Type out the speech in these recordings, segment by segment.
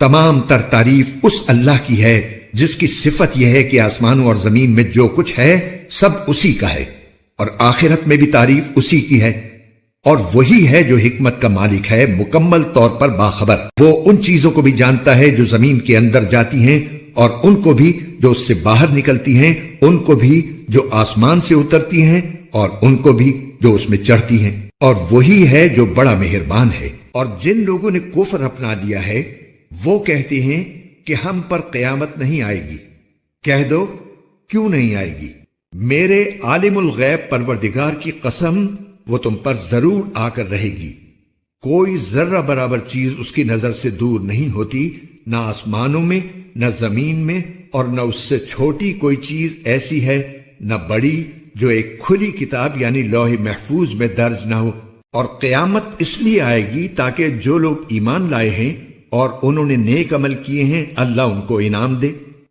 تمام تر تعریف اس اللہ کی ہے جس کی صفت یہ ہے کہ آسمانوں اور زمین میں جو کچھ ہے سب اسی کا ہے، اور آخرت میں بھی تعریف اسی کی ہے، اور وہی ہے جو حکمت کا مالک ہے، مکمل طور پر باخبر۔ وہ ان چیزوں کو بھی جانتا ہے جو زمین کے اندر جاتی ہیں، اور ان کو بھی جو اس سے باہر نکلتی ہیں، ان کو بھی جو آسمان سے اترتی ہیں، اور ان کو بھی جو اس میں چڑھتی ہیں، اور وہی ہے جو بڑا مہربان ہے۔ اور جن لوگوں نے کفر اپنا لیا ہے وہ کہتے ہیں کہ ہم پر قیامت نہیں آئے گی۔ کہہ دو کیوں نہیں آئے گی؟ میرے عالم الغیب پروردگار کی قسم، وہ تم پر ضرور آ کر رہے گی۔ کوئی ذرہ برابر چیز اس کی نظر سے دور نہیں ہوتی، نہ آسمانوں میں نہ زمین میں، اور نہ اس سے چھوٹی کوئی چیز ایسی ہے نہ بڑی جو ایک کھلی کتاب یعنی لوح محفوظ میں درج نہ ہو۔ اور قیامت اس لیے آئے گی تاکہ جو لوگ ایمان لائے ہیں اور انہوں نے نیک عمل کیے ہیں اللہ ان کو انعام دے۔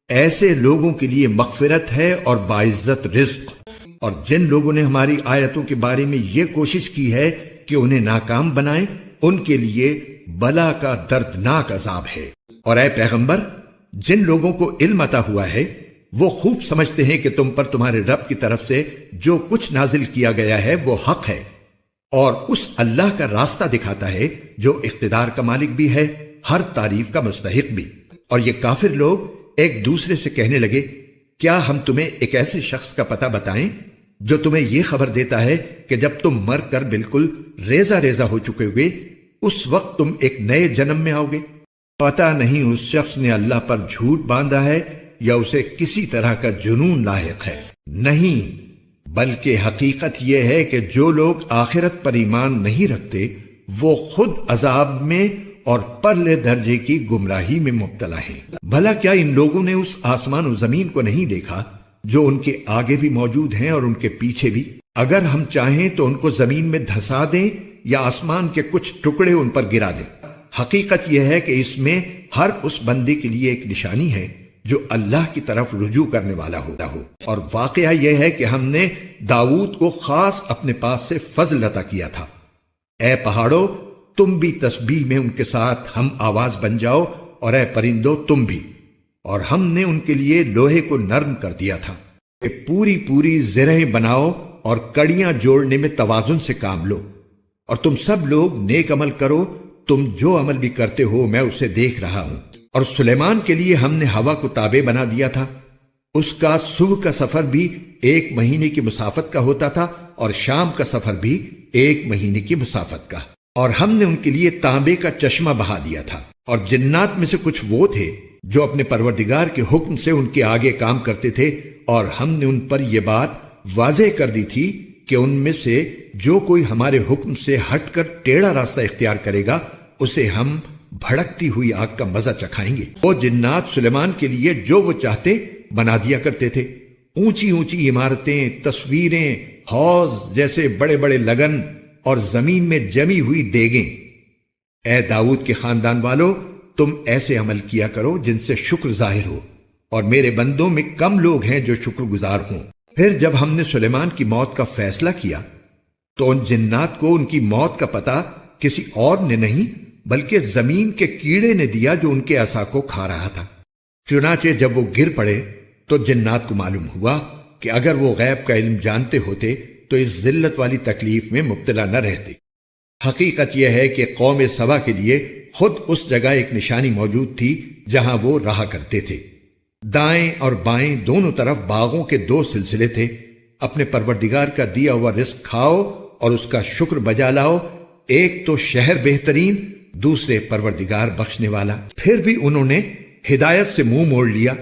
ایسے لوگوں کے لیے مغفرت ہے اور باعزت رزق۔ اور جن لوگوں نے ہماری آیتوں کے بارے میں یہ کوشش کی ہے کہ انہیں ناکام بنائیں، ان کے لیے بلا کا دردناک عذاب ہے۔ اور اے پیغمبر، جن لوگوں کو علم عطا ہوا ہے وہ خوب سمجھتے ہیں کہ تم پر تمہارے رب کی طرف سے جو کچھ نازل کیا گیا ہے وہ حق ہے، اور اس اللہ کا راستہ دکھاتا ہے جو اقتدار کا مالک بھی ہے، ہر تعریف کا مستحق بھی۔ اور یہ کافر لوگ ایک دوسرے سے کہنے لگے، کیا ہم تمہیں ایک ایسے شخص کا پتہ بتائیں جو تمہیں یہ خبر دیتا ہے کہ جب تم مر کر بالکل ریزہ ریزہ ہو چکے ہوئے اس وقت تم ایک نئے جنم میں آؤ گے؟ پتہ نہیں اس شخص نے اللہ پر جھوٹ باندھا ہے یا اسے کسی طرح کا جنون لاحق ہے۔ نہیں، بلکہ حقیقت یہ ہے کہ جو لوگ آخرت پر ایمان نہیں رکھتے وہ خود عذاب میں اور پرلے درجے کی گمراہی میں مبتلا ہیں۔ بھلا کیا ان لوگوں نے اس آسمان و زمین کو نہیں دیکھا جو ان کے آگے بھی موجود ہیں اور ان کے پیچھے بھی؟ اگر ہم چاہیں تو ان کو زمین میں دھسا دیں یا آسمان کے کچھ ٹکڑے ان پر گرا دیں۔ حقیقت یہ ہے کہ اس میں ہر اس بندے کے لیے ایک نشانی ہے جو اللہ کی طرف رجوع کرنے والا ہوتا ہو۔ اور واقعہ یہ ہے کہ ہم نے داؤد کو خاص اپنے پاس سے فضل عطا کیا تھا۔ اے پہاڑوں، تم بھی تسبیح میں ان کے ساتھ ہم آواز بن جاؤ، اور اے پرندوں تم بھی۔ اور ہم نے ان کے لیے لوہے کو نرم کر دیا تھا کہ پوری پوری زرہیں بناؤ اور کڑیاں جوڑنے میں توازن سے کام لو۔ اور تم سب لوگ نیک عمل کرو، تم جو عمل بھی کرتے ہو میں اسے دیکھ رہا ہوں۔ اور سلیمان کے لیے ہم نے ہوا کو تابع بنا دیا تھا، اس کا صبح کا سفر بھی 1 مہینے کی مسافت کا ہوتا تھا اور شام کا سفر بھی 1 مہینے کی مسافت کا۔ اور ہم نے ان کے لیے تانبے کا چشمہ بہا دیا تھا۔ اور جنات میں سے کچھ وہ تھے جو اپنے پروردگار کے حکم سے ان کے آگے کام کرتے تھے، اور ہم نے ان پر یہ بات واضح کر دی تھی کہ ان میں سے جو کوئی ہمارے حکم سے ہٹ کر ٹیڑھا راستہ اختیار کرے گا اسے ہم بھڑکتی ہوئی آگ کا مزہ چکھائیں گے۔ وہ جنات سلیمان کے لیے جو وہ چاہتے بنا دیا کرتے تھے، اونچی اونچی عمارتیں، تصویریں، حوض جیسے بڑے بڑے لگن، اور زمین میں جمی ہوئی دیگیں۔ اے داؤد کے خاندان والو، تم ایسے عمل کیا کرو جن سے شکر ظاہر ہو، اور میرے بندوں میں کم لوگ ہیں جو شکر گزار ہوں۔ پھر جب ہم نے سلیمان کی موت کا فیصلہ کیا تو ان جنات کو ان کی موت کا پتہ کسی اور نے نہیں بلکہ زمین کے کیڑے نے دیا جو ان کے عصا کو کھا رہا تھا۔ چنانچہ جب وہ گر پڑے تو جنات کو معلوم ہوا کہ اگر وہ غیب کا علم جانتے ہوتے تو اس ذلت والی تکلیف میں مبتلا نہ رہتے۔ حقیقت یہ ہے کہ قوم سبا کے لیے خود اس جگہ ایک نشانی موجود تھی جہاں وہ رہا کرتے تھے۔ دائیں اور بائیں دونوں طرف باغوں کے 2 سلسلے تھے۔ اپنے پروردگار کا دیا ہوا رزق کھاؤ اور اس کا شکر بجا لاؤ، ایک تو شہر بہترین، دوسرے پروردگار بخشنے والا۔ پھر بھی انہوں نے ہدایت سے منہ موڑ لیا،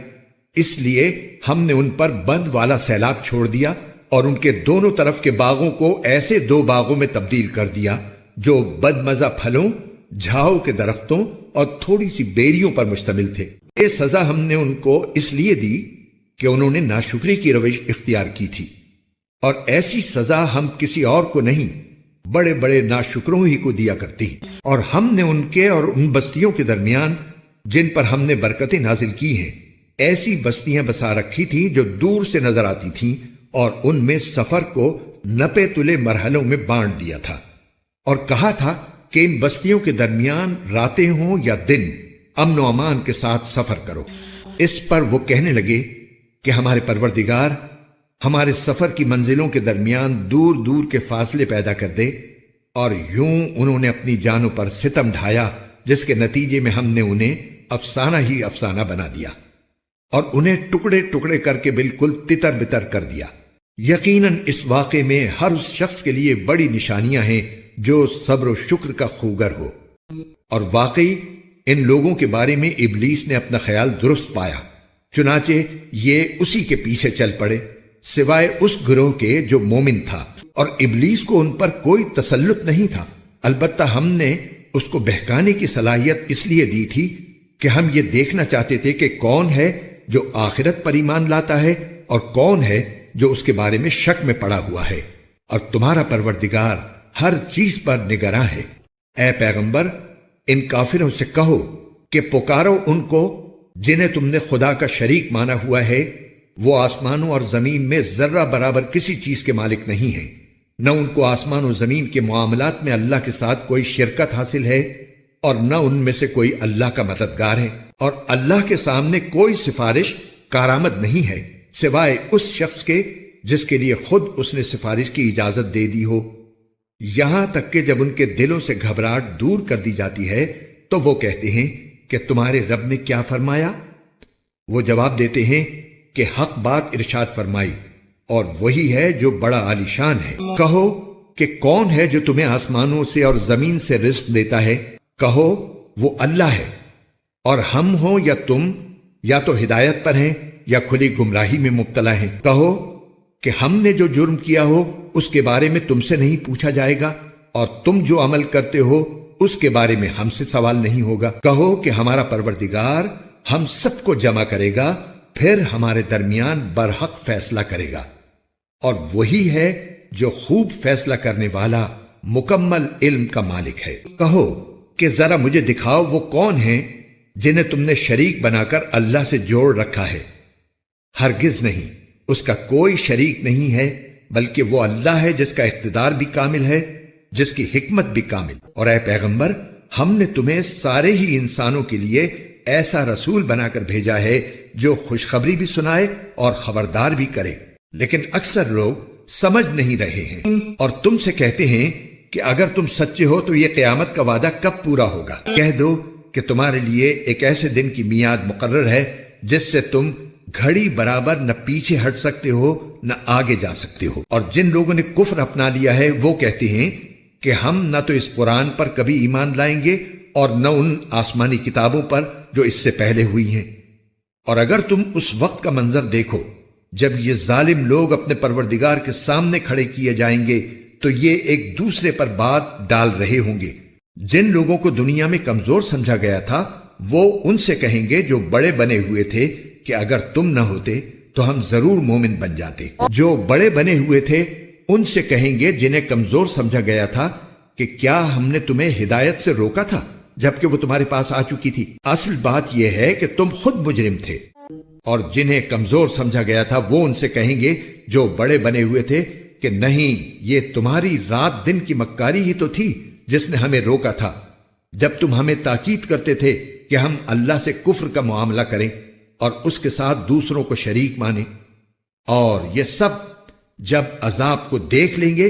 اس لیے ہم نے ان پر بند والا سیلاب چھوڑ دیا اور ان کے دونوں طرف کے باغوں کو ایسے 2 باغوں میں تبدیل کر دیا جو بدمزہ پھلوں، جھاؤ کے درختوں اور تھوڑی سی بیریوں پر مشتمل تھے۔ یہ سزا ہم نے ان کو اس لیے دی کہ انہوں نے ناشکری کی روش اختیار کی تھی، اور ایسی سزا ہم کسی اور کو نہیں بڑے بڑے ناشکروں ہی کو دیا کرتی ہیں۔ اور ہم نے ان کے اور ان بستیوں کے درمیان جن پر ہم نے برکتیں نازل کی ہیں ایسی بستیاں بسا رکھی تھیں جو دور سے نظر آتی تھیں، اور ان میں سفر کو نپے تلے مرحلوں میں بانٹ دیا تھا، اور کہا تھا کہ ان بستیوں کے درمیان راتیں ہوں یا دن امن و امان کے ساتھ سفر کرو۔ اس پر وہ کہنے لگے کہ ہمارے پروردگار ہمارے سفر کی منزلوں کے درمیان دور دور کے فاصلے پیدا کر دے، اور یوں انہوں نے اپنی جانوں پر ستم ڈھایا، جس کے نتیجے میں ہم نے انہیں افسانہ ہی افسانہ بنا دیا اور انہیں ٹکڑے ٹکڑے کر کے بالکل تتر بتر کر دیا۔ یقیناً اس واقعے میں ہر اس شخص کے لیے بڑی نشانیاں ہیں جو صبر و شکر کا خوگر ہو۔ اور واقعی ان لوگوں کے بارے میں ابلیس نے اپنا خیال درست پایا، چنانچہ یہ اسی کے پیچھے چل پڑے، سوائے اس گروہ کے جو مومن تھا، اور ابلیس کو ان پر کوئی تسلط نہیں تھا۔ البتہ ہم نے اس کو بہکانے کی صلاحیت اس لیے دی تھی کہ ہم یہ دیکھنا چاہتے تھے کہ کون ہے جو آخرت پر ایمان لاتا ہے اور کون ہے جو اس کے بارے میں شک میں پڑا ہوا ہے، اور تمہارا پروردگار ہر چیز پر نگراں ہے۔ اے پیغمبر، ان کافروں سے کہو کہ پکارو ان کو جنہیں تم نے خدا کا شریک مانا ہوا ہے، وہ آسمانوں اور زمین میں ذرہ برابر کسی چیز کے مالک نہیں ہیں، نہ ان کو آسمان و زمین کے معاملات میں اللہ کے ساتھ کوئی شرکت حاصل ہے، اور نہ ان میں سے کوئی اللہ کا مددگار ہے، اور اللہ کے سامنے کوئی سفارش کارآمد نہیں ہے سوائے اس شخص کے جس کے لیے خود اس نے سفارش کی اجازت دے دی ہو۔ یہاں تک کہ جب ان کے دلوں سے گھبراہٹ دور کر دی جاتی ہے تو وہ کہتے ہیں کہ تمہارے رب نے کیا فرمایا؟ وہ جواب دیتے ہیں کہ حق بات ارشاد فرمائی، اور وہی ہے جو بڑا عالیشان ہے۔ کہو کہ کون ہے جو تمہیں آسمانوں سے اور زمین سے رزق دیتا ہے؟ کہو وہ اللہ ہے، اور ہم ہوں یا تم یا تو ہدایت پر ہیں یا کھلی گمراہی میں مبتلا ہیں۔ کہو کہ ہم نے جو جرم کیا ہو اس کے بارے میں تم سے نہیں پوچھا جائے گا، اور تم جو عمل کرتے ہو اس کے بارے میں ہم سے سوال نہیں ہوگا۔ کہو کہ ہمارا پروردگار ہم سب کو جمع کرے گا، پھر ہمارے درمیان برحق فیصلہ کرے گا، اور وہی ہے جو خوب فیصلہ کرنے والا مکمل علم کا مالک ہے۔ کہو کہ ذرا مجھے دکھاؤ وہ کون ہیں جنہیں تم نے شریک بنا کر اللہ سے جوڑ رکھا ہے۔ ہرگز نہیں، اس کا کوئی شریک نہیں ہے، بلکہ وہ اللہ ہے جس کا اقتدار بھی کامل ہے، جس کی حکمت بھی کامل۔ اور اے پیغمبر، ہم نے تمہیں سارے ہی انسانوں کے لیے ایسا رسول بنا کر بھیجا ہے جو خوشخبری بھی سنائے اور خبردار بھی کرے، لیکن اکثر لوگ سمجھ نہیں رہے ہیں۔ اور تم سے کہتے ہیں کہ اگر تم سچے ہو تو یہ قیامت کا وعدہ کب پورا ہوگا؟ کہہ دو کہ تمہارے لیے ایک ایسے دن کی میعاد مقرر ہے جس سے تم گھڑی برابر نہ پیچھے ہٹ سکتے ہو نہ آگے جا سکتے ہو۔ اور جن لوگوں نے کفر اپنا لیا ہے وہ کہتے ہیں کہ ہم نہ تو اس قرآن پر کبھی ایمان لائیں گے اور نہ ان آسمانی کتابوں پر جو اس سے پہلے ہوئی ہیں۔ اور اگر تم اس وقت کا منظر دیکھو جب یہ ظالم لوگ اپنے پروردگار کے سامنے کھڑے کیے جائیں گے تو یہ ایک دوسرے پر بات ڈال رہے ہوں گے۔ جن لوگوں کو دنیا میں کمزور سمجھا گیا تھا وہ ان سے کہیں گے جو بڑے بنے ہوئے تھے کہ اگر تم نہ ہوتے تو ہم ضرور مومن بن جاتے۔ جو بڑے بنے ہوئے تھے ان سے کہیں گے جنہیں کمزور سمجھا گیا تھا کہ کیا ہم نے تمہیں ہدایت سے روکا تھا جبکہ وہ تمہارے پاس آ چکی تھی؟ اصل بات یہ ہے کہ تم خود مجرم تھے۔ اور جنہیں کمزور سمجھا گیا تھا وہ ان سے کہیں گے جو بڑے بنے ہوئے تھے کہ نہیں، یہ تمہاری رات دن کی مکاری ہی تو تھی جس نے ہمیں روکا تھا، جب تم ہمیں تاکید کرتے تھے کہ ہم اللہ سے کفر کا معاملہ کریں اور اس کے ساتھ دوسروں کو شریک مانیں۔ اور یہ سب جب عذاب کو دیکھ لیں گے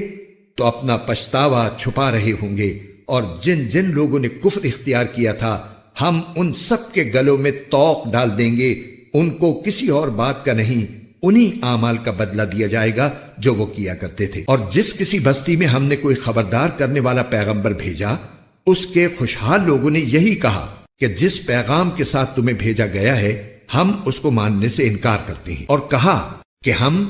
تو اپنا پچھتاوا چھپا رہے ہوں گے، اور جن جن لوگوں نے کفر اختیار کیا تھا ہم ان سب کے گلوں میں طوق ڈال دیں گے، ان کو کسی اور بات کا نہیں، انہی اعمال کا بدلہ دیا جائے گا جو وہ کیا کرتے تھے۔ اور جس کسی بستی میں ہم نے کوئی خبردار کرنے والا پیغمبر بھیجا، اس کے خوشحال لوگوں نے یہی کہا کہ جس پیغام کے ساتھ تمہیں بھیجا گیا ہے ہم اس کو ماننے سے انکار کرتے ہیں، اور کہا کہ ہم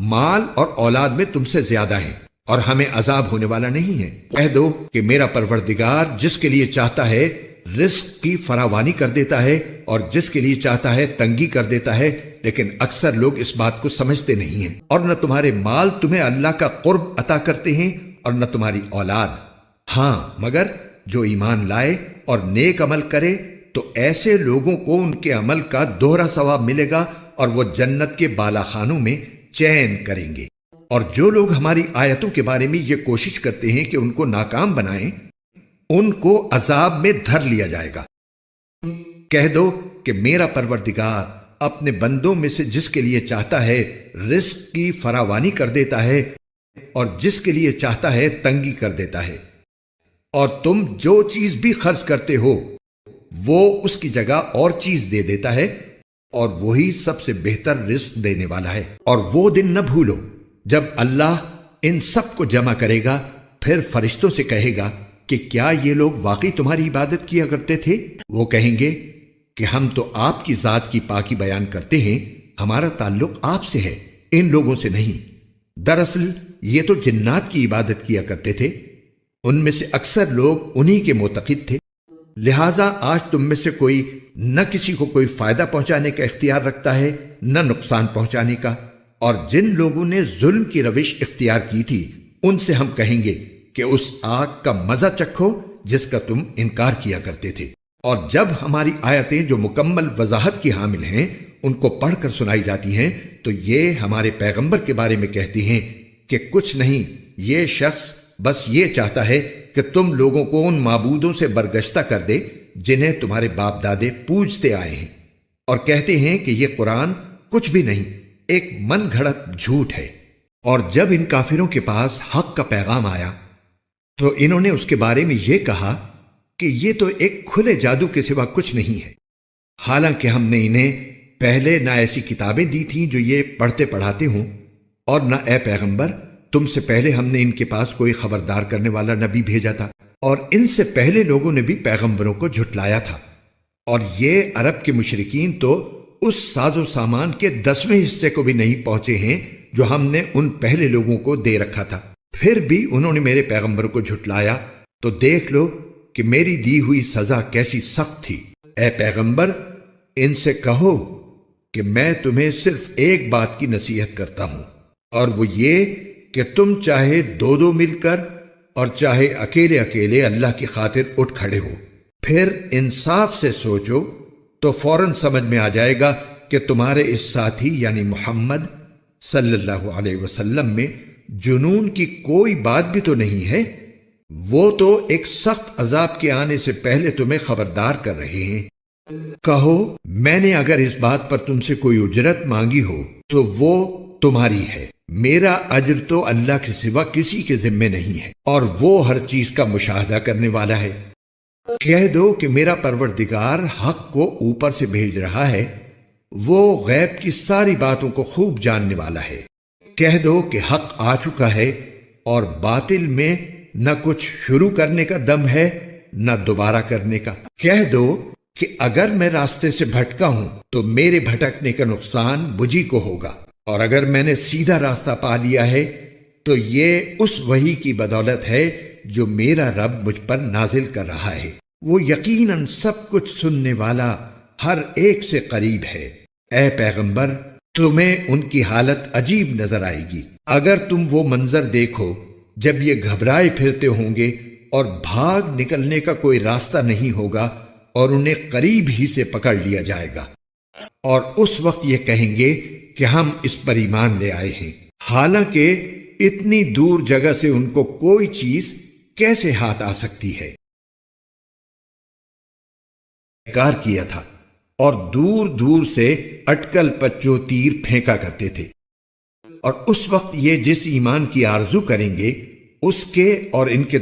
مال اور اولاد میں تم سے زیادہ ہیں اور ہمیں عذاب ہونے والا نہیں ہے۔ کہہ دو کہ میرا پروردگار جس کے لیے چاہتا ہے رزق کی فراوانی کر دیتا ہے اور جس کے لیے چاہتا ہے تنگی کر دیتا ہے، لیکن اکثر لوگ اس بات کو سمجھتے نہیں ہیں۔ اور نہ تمہارے مال تمہیں اللہ کا قرب عطا کرتے ہیں اور نہ تمہاری اولاد، ہاں مگر جو ایمان لائے اور نیک عمل کرے تو ایسے لوگوں کو ان کے عمل کا دوہرا ثواب ملے گا اور وہ جنت کے بالا خانوں میں چین کریں گے۔ اور جو لوگ ہماری آیتوں کے بارے میں یہ کوشش کرتے ہیں کہ ان کو ناکام بنائیں، ان کو عذاب میں دھر لیا جائے گا۔ کہہ دو کہ میرا پروردگار اپنے بندوں میں سے جس کے لیے چاہتا ہے رزق کی فراوانی کر دیتا ہے اور جس کے لیے چاہتا ہے تنگی کر دیتا ہے، اور تم جو چیز بھی خرچ کرتے ہو وہ اس کی جگہ اور چیز دے دیتا ہے، اور وہی سب سے بہتر رزق دینے والا ہے۔ اور وہ دن نہ بھولو جب اللہ ان سب کو جمع کرے گا، پھر فرشتوں سے کہے گا کہ کیا یہ لوگ واقعی تمہاری عبادت کیا کرتے تھے؟ وہ کہیں گے کہ ہم تو آپ کی ذات کی پاکی بیان کرتے ہیں، ہمارا تعلق آپ سے ہے، ان لوگوں سے نہیں۔ دراصل یہ تو جنات کی عبادت کیا کرتے تھے، ان میں سے اکثر لوگ انہی کے معتقد تھے، لہٰذا آج تم میں سے کوئی نہ کسی کو کوئی فائدہ پہنچانے کا اختیار رکھتا ہے نہ نقصان پہنچانے کا۔ اور جن لوگوں نے ظلم کی روش اختیار کی تھی ان سے ہم کہیں گے کہ اس آگ کا مزہ چکھو جس کا تم انکار کیا کرتے تھے۔ اور جب ہماری آیتیں جو مکمل وضاحت کی حامل ہیں ان کو پڑھ کر سنائی جاتی ہیں تو یہ ہمارے پیغمبر کے بارے میں کہتی ہیں کہ کچھ نہیں، یہ شخص بس یہ چاہتا ہے کہ تم لوگوں کو ان معبودوں سے برگشتہ کر دے جنہیں تمہارے باپ دادے پوجتے آئے ہیں، اور کہتے ہیں کہ یہ قرآن کچھ بھی نہیں، ایک من گھڑت جھوٹ ہے۔ اور جب ان کافروں کے پاس حق کا پیغام آیا تو انہوں نے اس کے بارے میں یہ کہا کہ یہ تو ایک کھلے جادو کے سوا کچھ نہیں ہے، حالانکہ ہم نے انہیں پہلے نہ ایسی کتابیں دی تھیں جو یہ پڑھتے پڑھاتے ہوں، اور نہ اے پیغمبر تم سے پہلے ہم نے ان کے پاس کوئی خبردار کرنے والا نبی بھیجا تھا، اور ان سے پہلے لوگوں نے بھی پیغمبروں کو جھٹلایا تھا۔ اور یہ عرب کے مشرکین تو اس ساز و سامان کے 10ویں حصے کو بھی نہیں پہنچے ہیں جو ہم نے ان پہلے لوگوں کو دے رکھا تھا، پھر بھی انہوں نے میرے پیغمبروں کو جھٹلایا، تو دیکھ لو کہ میری دی ہوئی سزا کیسی سخت تھی۔ اے پیغمبر ان سے کہو کہ میں تمہیں صرف ایک بات کی نصیحت کرتا ہوں، اور وہ یہ کہ تم چاہے دو دو مل کر اور چاہے اکیلے اکیلے اللہ کی خاطر اٹھ کھڑے ہو، پھر انصاف سے سوچو تو فوراً سمجھ میں آ جائے گا کہ تمہارے اس ساتھی یعنی محمد صلی اللہ علیہ وسلم میں جنون کی کوئی بات بھی تو نہیں ہے، وہ تو ایک سخت عذاب کے آنے سے پہلے تمہیں خبردار کر رہے ہیں۔ کہو میں نے اگر اس بات پر تم سے کوئی اجرت مانگی ہو تو وہ تمہاری ہے، میرا اجر تو اللہ کے سوا کسی کے ذمے نہیں ہے، اور وہ ہر چیز کا مشاہدہ کرنے والا ہے۔ کہہ دو کہ میرا پروردگار حق کو اوپر سے بھیج رہا ہے، وہ غیب کی ساری باتوں کو خوب جاننے والا ہے۔ کہہ دو کہ حق آ چکا ہے اور باطل میں نہ کچھ شروع کرنے کا دم ہے نہ دوبارہ کرنے کا۔ کہہ دو کہ اگر میں راستے سے بھٹکا ہوں تو میرے بھٹکنے کا نقصان مجھی کو ہوگا، اور اگر میں نے سیدھا راستہ پا لیا ہے تو یہ اس وحی کی بدولت ہے جو میرا رب مجھ پر نازل کر رہا ہے، وہ یقیناً سب کچھ سننے والا ہر ایک سے قریب ہے۔ اے پیغمبر تمہیں ان کی حالت عجیب نظر آئے گی اگر تم وہ منظر دیکھو جب یہ گھبرائے پھرتے ہوں گے اور بھاگ نکلنے کا کوئی راستہ نہیں ہوگا اور انہیں قریب ہی سے پکڑ لیا جائے گا، اور اس وقت یہ کہیں گے کہ ہم اس پر ایمان لے آئے ہیں، حالانکہ اتنی دور جگہ سے ان کو کوئی چیز کیسے ہاتھ آ سکتی ہے۔ انکار کیا تھا اور دور دور سے اٹکل پچو تیر پھینکا کرتے تھے، اور اس وقت یہ جس ایمان کی آرزو کریں گے اس کے اور ان کے